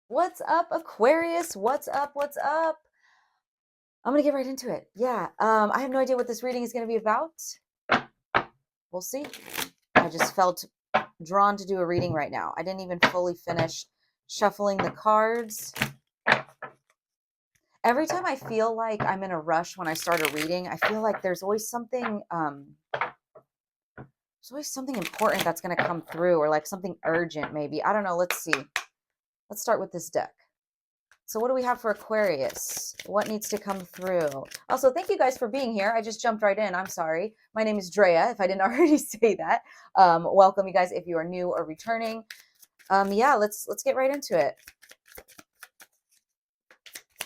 What's up, Aquarius? What's up? What's up? I'm gonna get right into it. Yeah, I have no idea what this reading is gonna be about. We'll see. I just felt drawn to do a reading right now. I didn't even fully finish shuffling the cards. Every time I feel like I'm in a rush when I start a reading, I feel like there's always something important that's gonna come through, or like something urgent, maybe. I don't know. Let's see. Let's start with this deck. So what do we have for Aquarius? What needs to come through? Also, thank you guys for being here. I just jumped right in. I'm sorry. My name is Drea, if I didn't already say that. Welcome, you guys, if you are new or returning. Yeah, let's get right into it.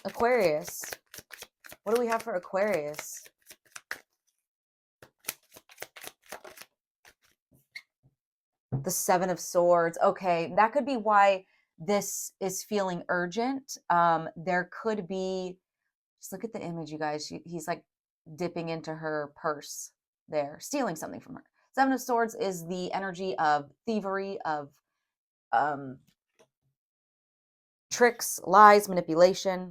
Aquarius. What do we have for Aquarius? The Seven of Swords. Okay, that could be why this is feeling urgent. There could be, just look at the image, you guys. He's like dipping into her purse there, stealing something from her. Seven of Swords is the energy of thievery, of tricks, lies, manipulation.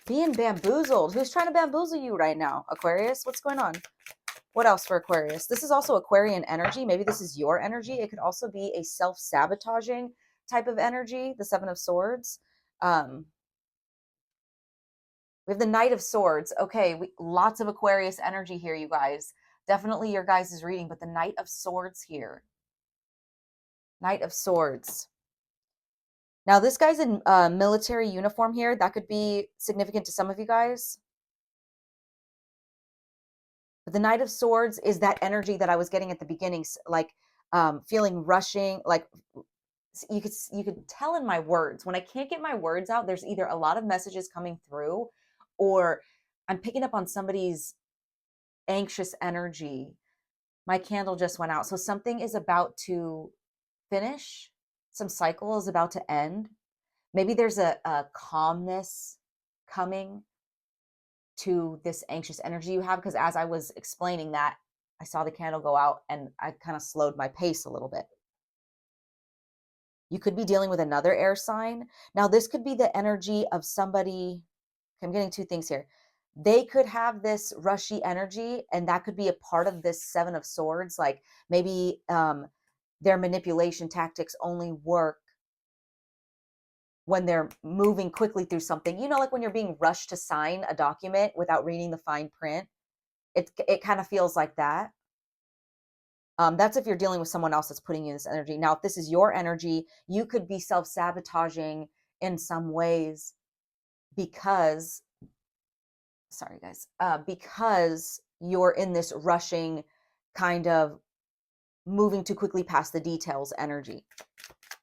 Being bamboozled. Who's trying to bamboozle you right now, Aquarius? What's going on? What else for Aquarius? This is also Aquarian energy. Maybe this is your energy. It could also be a self-sabotaging type of energy, the Seven of Swords. We have the Knight of Swords. Okay, lots of Aquarius energy here, you guys. Definitely your guys' reading, but the Knight of Swords here. Knight of Swords. Now, this guy's in military uniform here. That could be significant to some of you guys. But the Knight of Swords is that energy that I was getting at the beginning, like feeling rushing, like you could tell in my words. When I can't get my words out, there's either a lot of messages coming through, or I'm picking up on somebody's anxious energy. My candle just went out. So something is about to finish. Some cycle is about to end. Maybe there's a calmness coming to this anxious energy you have, because as I was explaining that, I saw the candle go out and I kind of slowed my pace a little bit. You could be dealing with another air sign. Now, this could be the energy of somebody. I'm getting two things here. They could have this rushy energy, and that could be a part of this Seven of Swords. Like maybe their manipulation tactics only work when they're moving quickly through something. You know, like when you're being rushed to sign a document without reading the fine print. It kind of feels like that. That's if you're dealing with someone else that's putting you this energy. Now, if this is your energy, you could be self-sabotaging in some ways because, sorry guys, because you're in this rushing kind of moving too quickly past the details energy.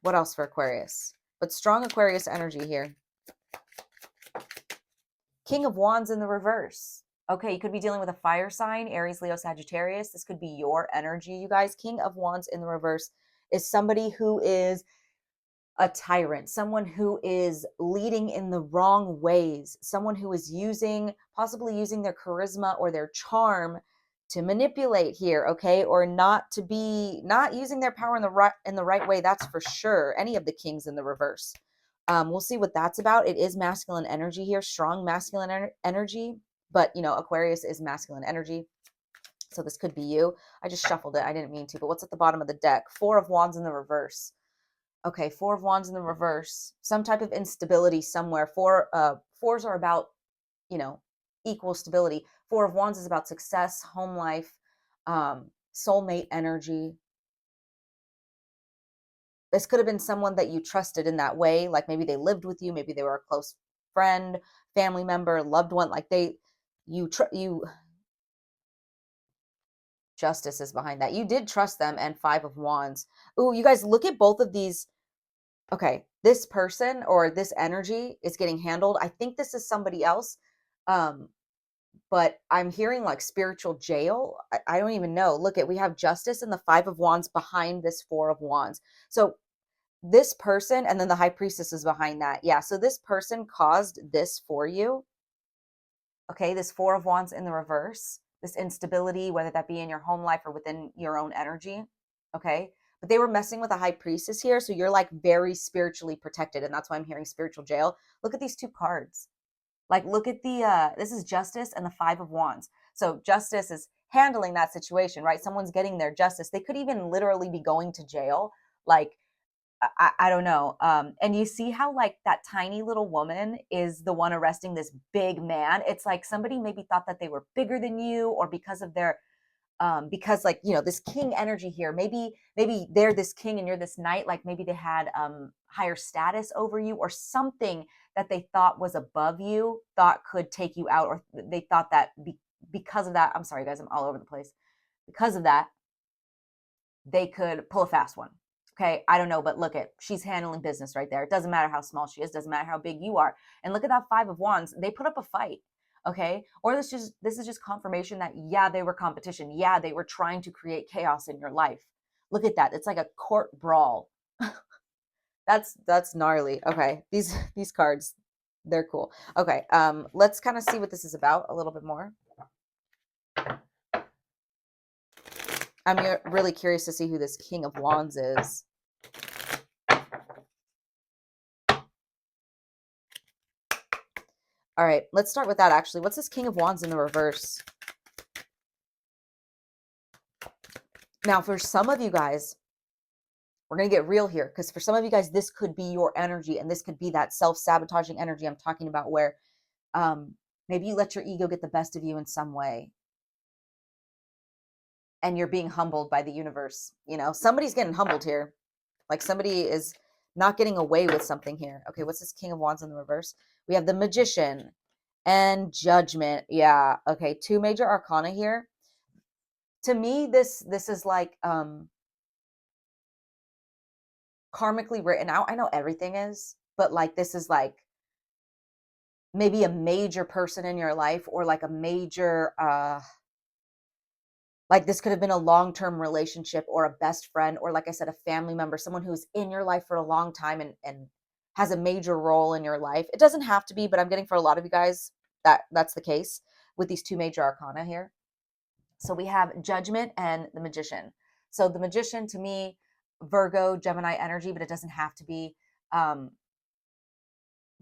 What else for Aquarius? But strong Aquarius energy here. King of Wands in the reverse. Okay, you could be dealing with a fire sign, Aries, Leo, Sagittarius. This could be your energy, you guys. King of Wands in the reverse is somebody who is a tyrant, someone who is leading in the wrong ways, someone who is possibly using their charisma or their charm to manipulate here, okay, or not using their power in the right way. That's for sure. Any of the kings in the reverse. We'll see what that's about. It is masculine energy here, strong masculine energy, but Aquarius is masculine energy. So this could be you. I just shuffled it. I didn't mean to, but what's at the bottom of the deck? Four of Wands in the reverse. Okay, Four of Wands in the reverse. Some type of instability somewhere. Fours are about, equal stability. Four of Wands is about success, home life, soulmate energy. This could have been someone that you trusted in that way. Like maybe they lived with you. Maybe they were a close friend, family member, loved one. Like justice is behind that. You did trust them. And Five of Wands. Ooh, you guys, look at both of these. Okay, this person or this energy is getting handled. I think this is somebody else. But I'm hearing like spiritual jail. I don't even know. Look we have Justice and the Five of Wands behind this Four of Wands. So this person, and then the High Priestess is behind that. Yeah, so this person caused this for you. Okay, this Four of Wands in the reverse, this instability, whether that be in your home life or within your own energy. Okay, but they were messing with a high priestess here. So you're like very spiritually protected. And that's why I'm hearing spiritual jail. Look at these two cards. Like, look at the, this is justice and the 5 of wands. So justice is handling that situation, right? Someone's getting their justice. They could even literally be going to jail. Like, I don't know. And you see how like that tiny little woman is the one arresting this big man. It's like somebody maybe thought that they were bigger than you, or because of their because like, you know, this king energy here, maybe they're this king and you're this knight, like maybe they had higher status over you, or something that they thought was above you, thought could take you out, or they thought that because of that, I'm sorry guys, I'm all over the place, because of that they could pull a fast one. Okay, I don't know, but look at, she's handling business right there. It doesn't matter how small she is, doesn't matter how big you are. And look at that 5 of wands. They put up a fight. Okay, or this is just confirmation that yeah, they were competition. Yeah, they were trying to create chaos in your life. Look at that. It's like a court brawl. That's gnarly. Okay, these cards, they're cool. Okay, let's kind of see what this is about a little bit more. I'm really curious to see who this King of Wands is. All right, let's start with that actually. What's this King of Wands in the reverse? Now, for some of you guys, we're going to get real here, because for some of you guys, this could be your energy, and this could be that self-sabotaging energy I'm talking about, where maybe you let your ego get the best of you in some way, and you're being humbled by the universe. You know, somebody's getting humbled here. Like somebody is not getting away with something here. Okay, what's this King of Wands in the reverse? We have the Magician and Judgment. Yeah, okay, 2 major arcana here. To me, this is like karmically written out. I know everything is, but like this is like maybe a major person in your life, or like a major like this could have been a long-term relationship, or a best friend, or like I said, a family member, someone who's in your life for a long time and has a major role in your life. It doesn't have to be, but I'm getting for a lot of you guys that's the case with these 2 major arcana here. So we have Judgment and the Magician. So the Magician, to me, Virgo, Gemini energy, but it doesn't have to be. The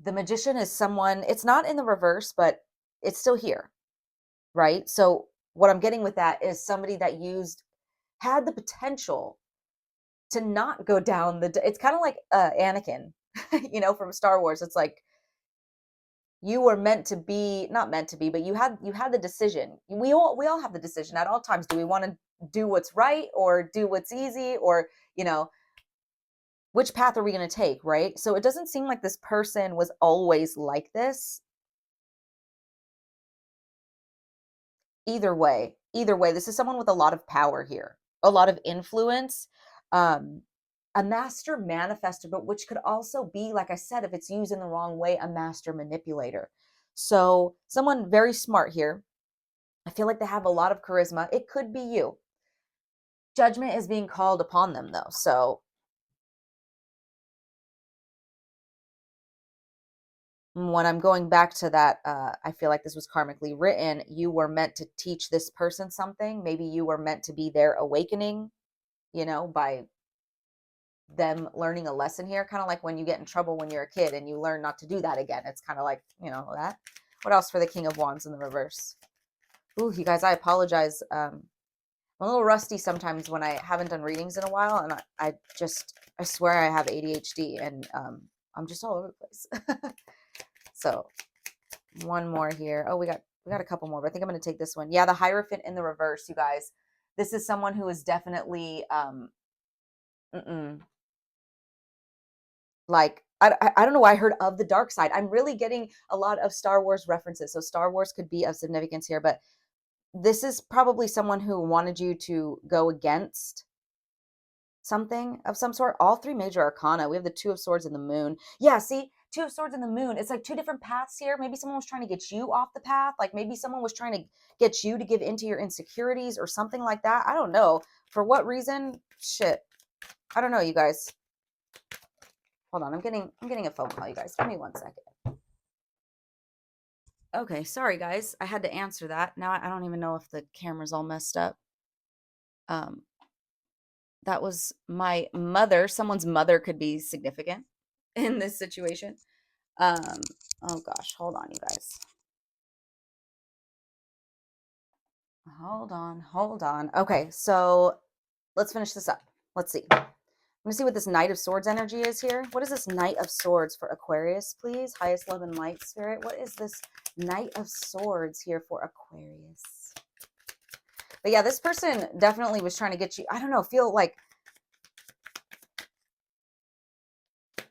Magician is someone, it's not in the reverse, but it's still here, right? So what I'm getting with that is somebody that had the potential to not go down it's kind of like Anakin, you know, from Star Wars. It's like you were meant to be, not meant to be, but you had the decision. We all have the decision at all times. Do we want to do what's right, or do what's easy, or, you know, which path are we going to take, right? So it doesn't seem like this person was always like this. Either way, this is someone with a lot of power here, a lot of influence, um, a master manifester, but which could also be, like I said, if it's used in the wrong way, a master manipulator. So someone very smart here. I feel like they have a lot of charisma. It could be you. Judgment is being called upon them, though. So when I'm going back to that, I feel like this was karmically written. You were meant to teach this person something. Maybe you were meant to be their awakening, you know, by them learning a lesson here. Kind of like when you get in trouble when you're a kid and you learn not to do that again. It's kind of like, you know, that. What else for the King of Wands in the reverse? Ooh, you guys, I apologize. I'm a little rusty sometimes when I haven't done readings in a while, and I swear I have ADHD, and I'm just all over the place. So one more here. Oh, we got a couple more, but I think I'm going to take this one. Yeah, the Hierophant in the reverse, you guys. This is someone who is definitely like I don't know why I heard of the dark side. I'm really getting a lot of Star Wars references. So Star Wars could be of significance here, but this is probably someone who wanted you to go against something of some sort. All 3 major arcana. We have the 2 of Swords and the Moon. Yeah, see, 2 of Swords and the Moon. It's like 2 different paths here. Maybe someone was trying to get you off the path. Like maybe someone was trying to get you to give into your insecurities or something like that. I don't know. For what reason? Shit. I don't know, you guys. Hold on. I'm getting a phone call, you guys. Give me 1 second. Okay, sorry guys. I had to answer that. Now I don't even know if the camera's all messed up. That was my mother. Someone's mother could be significant in this situation. Oh gosh, hold on, you guys. Hold on, hold on. Okay, so let's finish this up. Let's see. I'm gonna see what this Knight of Swords energy is here. What is this Knight of Swords for Aquarius, please? Highest love and light, spirit. What is this Knight of Swords here for Aquarius? But yeah, this person definitely was trying to get you, I don't know,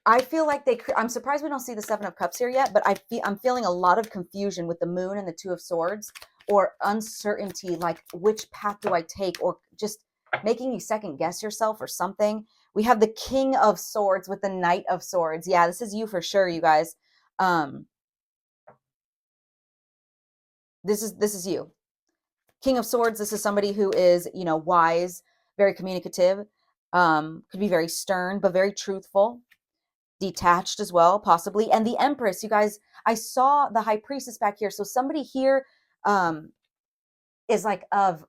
I feel like I'm surprised we don't see the Seven of Cups here yet, but I'm feeling a lot of confusion with the Moon and the Two of Swords, or uncertainty, like which path do I take, or just making you second guess yourself or something. We have the King of Swords with the Knight of Swords. Yeah, this is you for sure, you guys. This is you. King of Swords, this is somebody who is, wise, very communicative, could be very stern, but very truthful, detached as well, possibly. And the Empress, you guys, I saw the High Priestess back here. So somebody here is like of,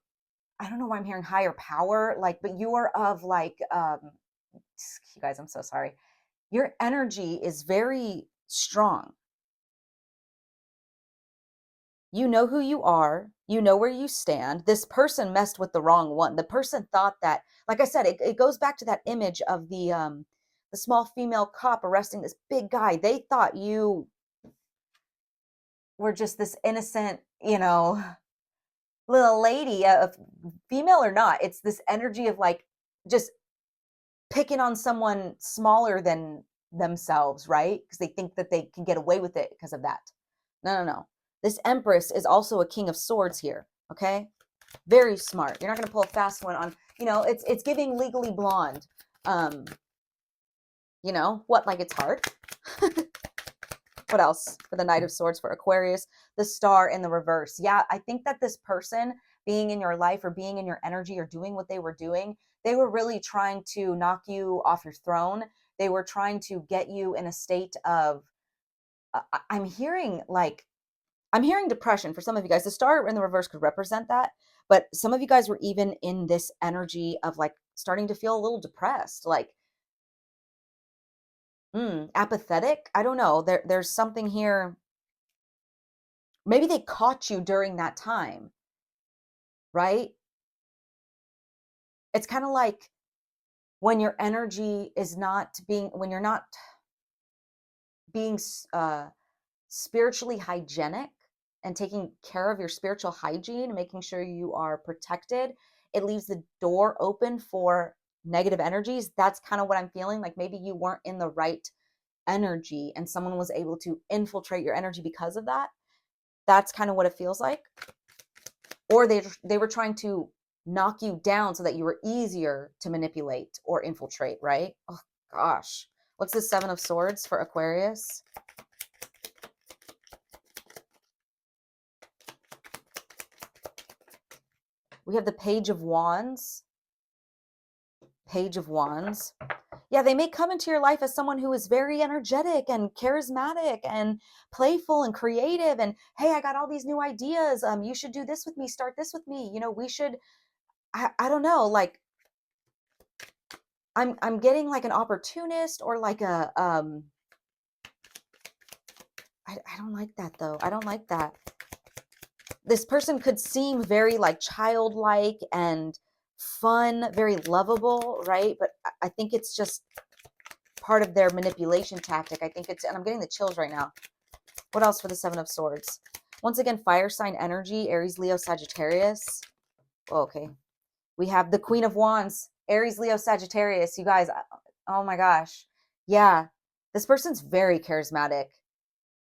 I don't know why I'm hearing higher power, like, but you are of like, you guys, I'm so sorry. Your energy is very strong. You know who you are. You know where you stand. This person messed with the wrong one. The person thought that, like I said, it goes back to that image of the small female cop arresting this big guy. They thought you were just this innocent, little lady, female or not. It's this energy of like just picking on someone smaller than themselves, right? Because they think that they can get away with it because of that. No, no, no. This Empress is also a King of Swords here, okay? Very smart. You're not going to pull a fast one on, it's giving Legally Blonde. What, like it's hard? What else for the Knight of Swords for Aquarius? The Star in the reverse. Yeah, I think that this person being in your life or being in your energy or doing what they were doing, they were really trying to knock you off your throne. They were trying to get you in a state of, I'm hearing depression for some of you guys. The Star in the reverse could represent that, but some of you guys were even in this energy of like starting to feel a little depressed, like apathetic. I don't know. There's something here. Maybe they caught you during that time, right? It's kind of like when your energy is not being, when you're not being spiritually hygienic and taking care of your spiritual hygiene, making sure you are protected, it leaves the door open for negative energies. That's kind of what I'm feeling. Like maybe you weren't in the right energy and someone was able to infiltrate your energy because of that. That's kind of what it feels like. Or they were trying to knock you down so that you were easier to manipulate or infiltrate, right? Oh gosh. What's the Seven of Swords for Aquarius? We have the Page of Wands. Page of Wands. Yeah, they may come into your life as someone who is very energetic and charismatic and playful and creative. And hey, I got all these new ideas. You should do this with me. Start this with me. We should. I don't know. Like, I'm getting like an opportunist or like a I don't like that though. I don't like that. This person could seem very like childlike and fun, very lovable, right? But I think it's just part of their manipulation tactic. I think and I'm getting the chills right now. What else for the Seven of Swords? Once again, fire sign energy, Aries, Leo, Sagittarius. Oh, okay. We have the Queen of Wands, Aries, Leo, Sagittarius. You guys, oh my gosh. Yeah, this person's very charismatic.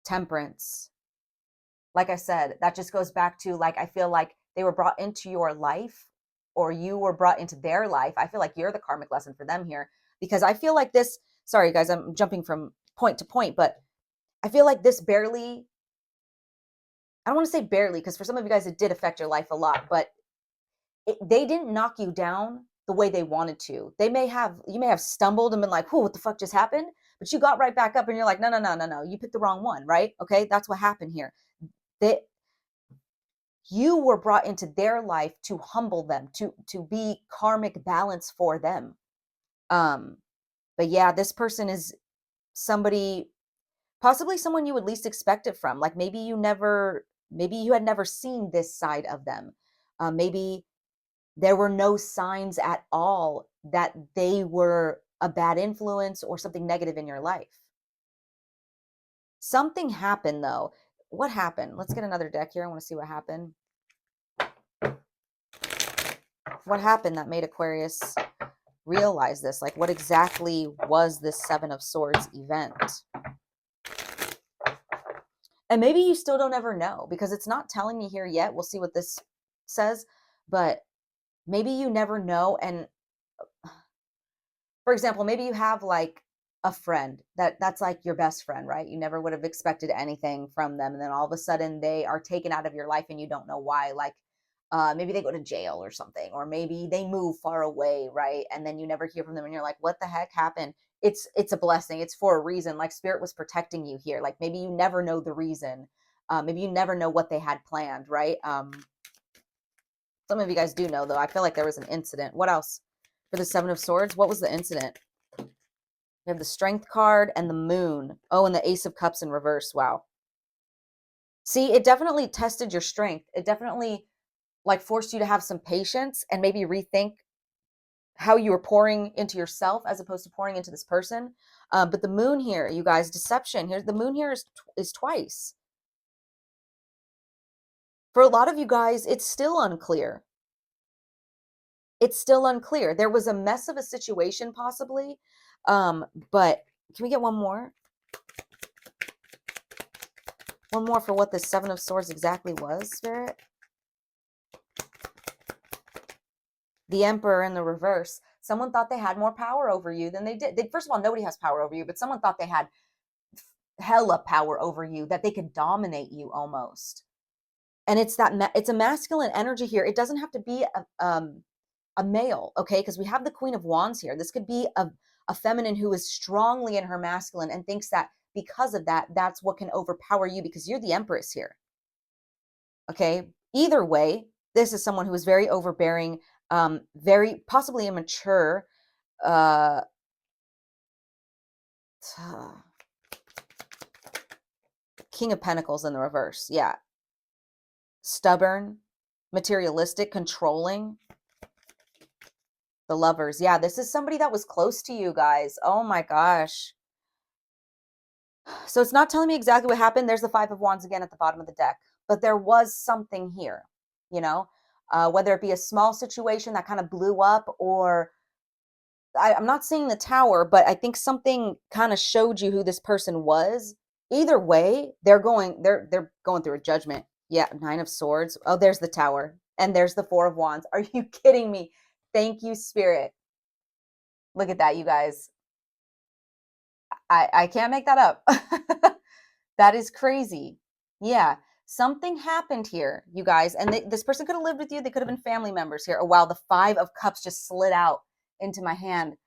Temperance. Like I said, that just goes back to like, I feel like they were brought into your life or you were brought into their life. I feel like you're the karmic lesson for them here because I feel like this, sorry guys, I'm jumping from point to point, but I feel like this barely, I don't want to say barely because for some of you guys, it did affect your life a lot, but they didn't knock you down the way they wanted to. You may have stumbled and been like, "Whoa, what the fuck just happened?" But you got right back up and you're like, "No, no, no, no, no. You picked the wrong one, right?" Okay, that's what happened here. They You were brought into their life to humble them, to be karmic balance for them. But yeah, this person is somebody, possibly someone you would least expect it from. Like maybe maybe you had never seen this side of them. Maybe there were no signs at all that they were a bad influence or something negative in your life. Something happened though. What happened? Let's get another deck here. I want to see what happened. What happened that made Aquarius realize this? Like, what exactly was this Seven of Swords event? And maybe you still don't ever know because it's not telling me here yet. We'll see what this says, but maybe you never know. And for example, maybe you have like a friend that's like your best friend, right? You never would have expected anything from them. And then all of a sudden they are taken out of your life and you don't know why. Like maybe they go to jail or something, or maybe they move far away, right? And then you never hear from them and you're like, what the heck happened? It's a blessing. It's for a reason. Like spirit was protecting you here. Like maybe you never know the reason. Maybe you never know what they had planned, right? Some of you guys do know though. I feel like there was an incident. What else? For the Seven of Swords, what was the incident? We have the Strength card and the Moon. Oh, and the Ace of Cups in reverse. Wow. See, it definitely tested your strength. It definitely like forced you to have some patience and maybe rethink how you were pouring into yourself as opposed to pouring into this person. But the Moon here, you guys, deception. Here's the Moon here is twice. For a lot of you guys, it's still unclear. It's still unclear. There was a mess of a situation possibly. But can we get one more? One more for what this Seven of Swords exactly was, Spirit. The Emperor in the reverse. Someone thought they had more power over you than they did. First of all, nobody has power over you, but someone thought they had hella power over you, that they could dominate you almost. And it's it's a masculine energy here. It doesn't have to be a male, okay? Because we have the Queen of Wands here. This could be a feminine who is strongly in her masculine and thinks that because of that, that's what can overpower you because you're the Empress here. Okay? Either way, this is someone who is very overbearing, very possibly immature. King of Pentacles in the reverse. Yeah. Stubborn, materialistic, controlling. The Lovers. Yeah, this is somebody that was close to you guys. Oh my gosh. So it's not telling me exactly what happened. There's the Five of Wands again at the bottom of the deck. But there was something here, you know, whether it be a small situation that kind of blew up, or I'm not seeing the Tower, but I think something kind of showed you who this person was. Either way, they're going through a judgment. Yeah, Nine of Swords. Oh, there's the Tower. And there's the Four of Wands. Are you kidding me? Thank you, Spirit. Look at that, you guys. I can't make that up. That is crazy. Yeah, something happened here, you guys. And this person could have lived with you. They could have been family members here. Oh, wow, the Five of Cups just slid out into my hand.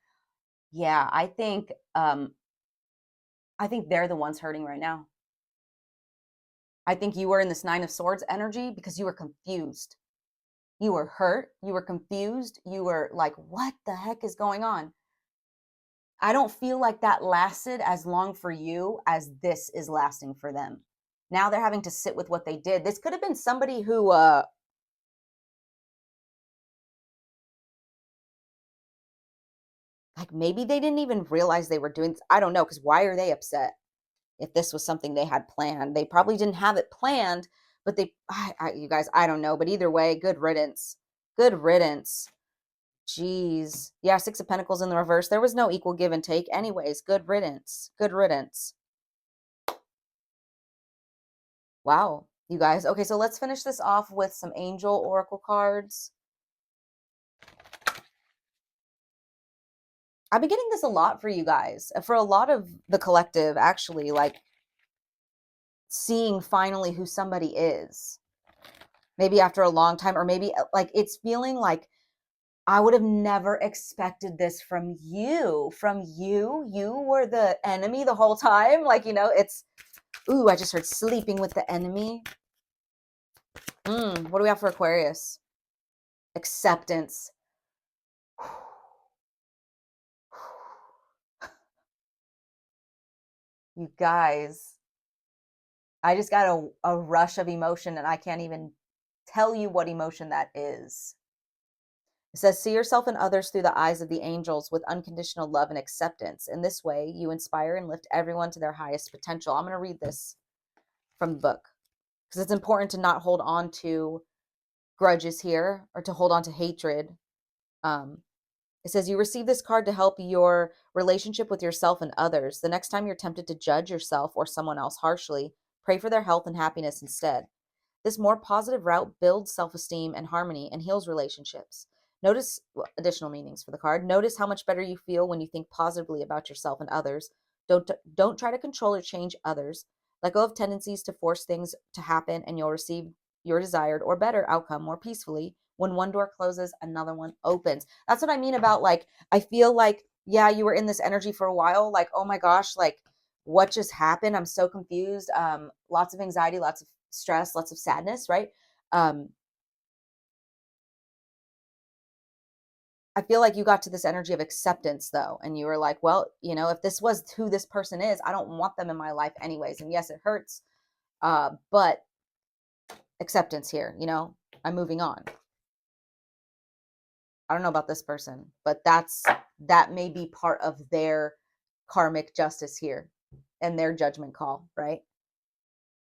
Yeah, I think they're the ones hurting right now. I think you were in this Nine of Swords energy because you were confused. You were hurt. You were confused. You were like, what the heck is going on? I don't feel like that lasted as long for you as this is lasting for them. Now they're having to sit with what they did. This could have been somebody who, like maybe they didn't even realize they were doing this. I don't know, because why are they upset if this was something they had planned? They probably didn't have it planned, but you guys, I don't know. But either way, good riddance. Good riddance. Jeez. Yeah, Six of Pentacles in the reverse. There was no equal give and take. Anyways, good riddance. Good riddance. Wow, you guys. Okay, so let's finish this off with some angel oracle cards. I've been getting this a lot for you guys. For a lot of the collective, actually, like seeing finally who somebody is. Maybe after a long time, or maybe like it's feeling like I would have never expected this from you. From you. You were the enemy the whole time. Like, you know, it's, ooh, I just heard sleeping with the enemy. What do we have for Aquarius? Acceptance. You guys, I just got a rush of emotion and I can't even tell you what emotion that is. It says, see yourself and others through the eyes of the angels with unconditional love and acceptance. In this way, you inspire and lift everyone to their highest potential. I'm going to read this from the book because it's important to not hold on to grudges here or to hold on to hatred. It says, you receive this card to help your relationship with yourself and others. The next time you're tempted to judge yourself or someone else harshly, pray for their health and happiness instead. This more positive route builds self-esteem and harmony and heals relationships. Notice additional meanings for the card. Notice how much better you feel when you think positively about yourself and others. Don't try to control or change others. Let go of tendencies to force things to happen, and you'll receive your desired or better outcome more peacefully. When one door closes, another one opens. That's what I mean about, like, I feel like, yeah, you were in this energy for a while. Like, oh my gosh, like, what just happened? I'm so confused. Lots of anxiety, lots of stress, lots of sadness, right? Um, I feel like you got to this energy of acceptance though, and you were like, well, if this was who this person is, I don't want them in my life anyways. And yes, it hurts, but acceptance here, I'm moving on. I don't know about this person, but that may be part of their karmic justice here and their judgment call, right?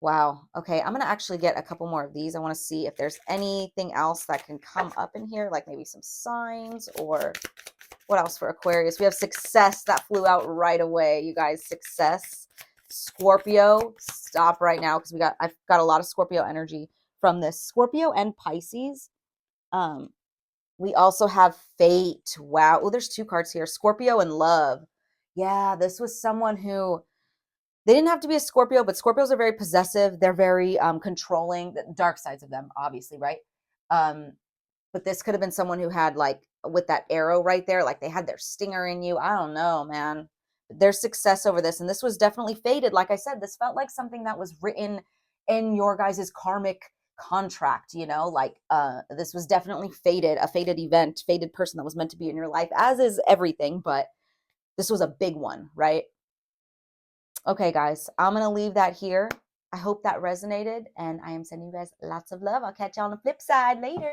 Wow. Okay, I'm going to actually get a couple more of these. I want to see if there's anything else that can come up in here, like maybe some signs or what else for Aquarius? We have success that flew out right away, you guys. Success. Scorpio, stop right now because I've got a lot of Scorpio energy from this. Scorpio and Pisces. We also have fate. Wow. Oh, there's two cards here. Scorpio and love. Yeah, this was someone who they didn't have to be a Scorpio, but Scorpios are very possessive. They're very controlling. The dark sides of them, obviously, right? Um, but this could have been someone who had, like, with that arrow right there, like they had their stinger in you. I don't know, man. There's success over this, and this was definitely fated. Like I said, this felt like something that was written in your guys' karmic contract. Like this was definitely fated, a fated event, fated person that was meant to be in your life, as is everything. But this was a big one, right? Okay, guys, I'm going to leave that here. I hope that resonated, and I am sending you guys lots of love. I'll catch you on the flip side later.